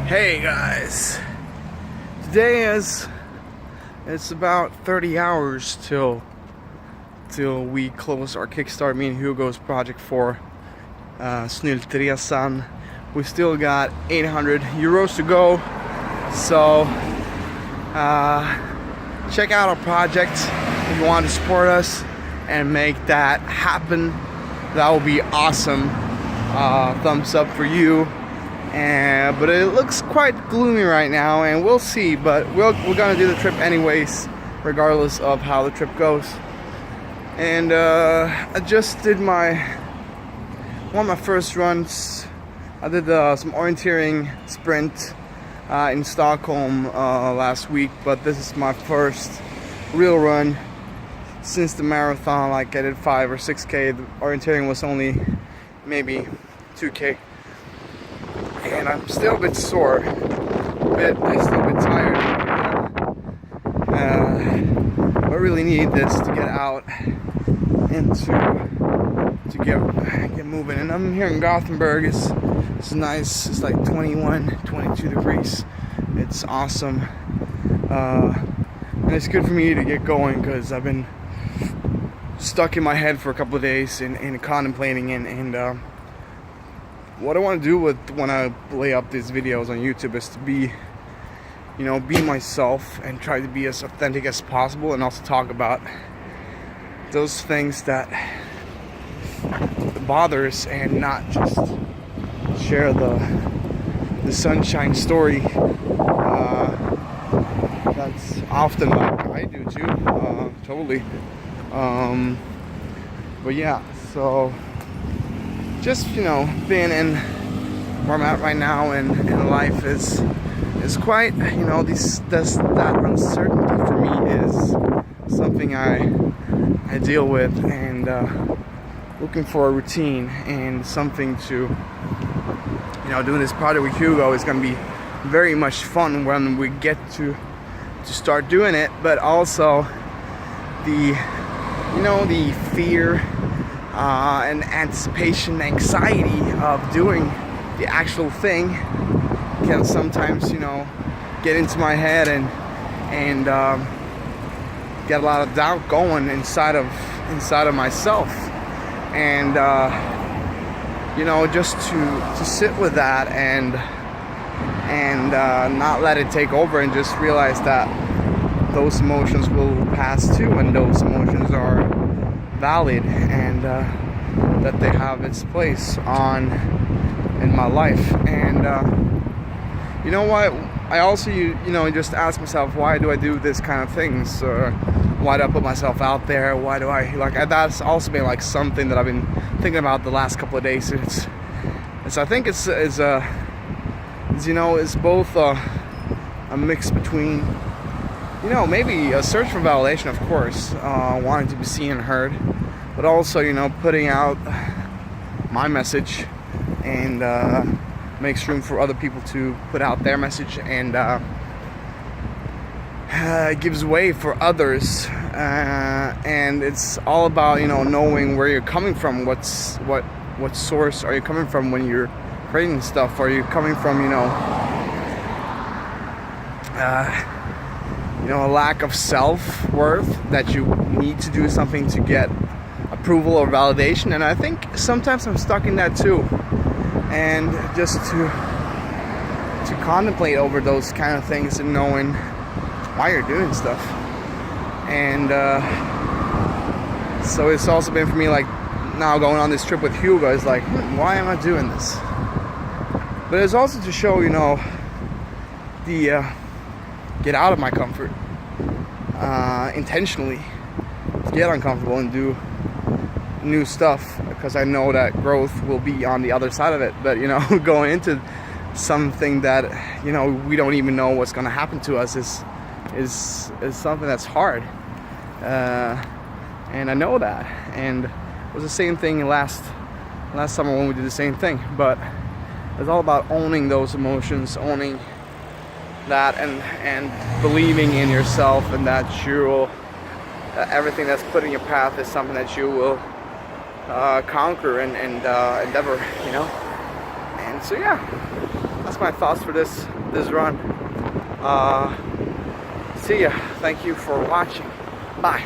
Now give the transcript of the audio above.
Hey guys, today it's about 30 hours till we close our Kickstarter, me and Hugo's project for Snyltresan. We still got 800 euros to go, so check out our project if you want to support us and make that happen. That will be awesome. Thumbs up for you. But it looks quite gloomy right now, and we'll see. But we're gonna do the trip anyways, regardless of how the trip goes. And I just did one of my first runs. I did some orienteering sprint in Stockholm last week, but this is my first real run since the marathon. Like, I did 5 or 6K. The orienteering was only maybe 2K. And I'm still a bit sore, I'm still a bit tired. I really need this to get out and to get moving. And I'm here in Gothenburg. It's nice. It's like 21, 22 degrees. It's awesome. And it's good for me to get going because I've been stuck in my head for a couple of days and contemplating and what I want to do when I lay up these videos on YouTube is to be myself and try to be as authentic as possible, and also talk about those things that bothers and not just share the sunshine story. That's often like I do too, totally. But yeah, so just being in where I'm at right now and life is quite, that uncertainty for me is something I deal with, and looking for a routine and something to doing this project with Hugo is going to be very much fun when we get to start doing it. But also the fear and anticipation, anxiety of doing the actual thing can sometimes, get into my head and get a lot of doubt going inside of myself, and just to sit with that and not let it take over, and just realize that those emotions will pass too, and those emotions are valid, and that they have its place in my life. And you know what, I also just ask myself, why do I do this kind of things, or why do I put myself out there? Why do I that's also been like something that I've been thinking about the last couple of days. I think it's both a mix between maybe a search for validation, of course, wanting to be seen and heard, but also, putting out my message, and makes room for other people to put out their message, and gives way for others. And it's all about, knowing where you're coming from. What source are you coming from when you're creating stuff? Are you coming from, a lack of self-worth that you need to do something to get approval or validation? And I think sometimes I'm stuck in that too, and just to contemplate over those kind of things and knowing why you're doing stuff. And so it's also been for me, like, now going on this trip with Hugo is like, why am I doing this? But it's also to show, get out of my comfort intentionally, to get uncomfortable and do new stuff, because I know that growth will be on the other side of it. But going into something that we don't even know what's going to happen to us is something that's hard, and I know that. And it was the same thing last summer when we did the same thing. But it's all about owning those emotions, owning that, and believing in yourself, and that everything that's put in your path is something that you will conquer and endeavor, And so yeah, that's that's my thoughts for this run. See ya. Thank you for watching. Bye.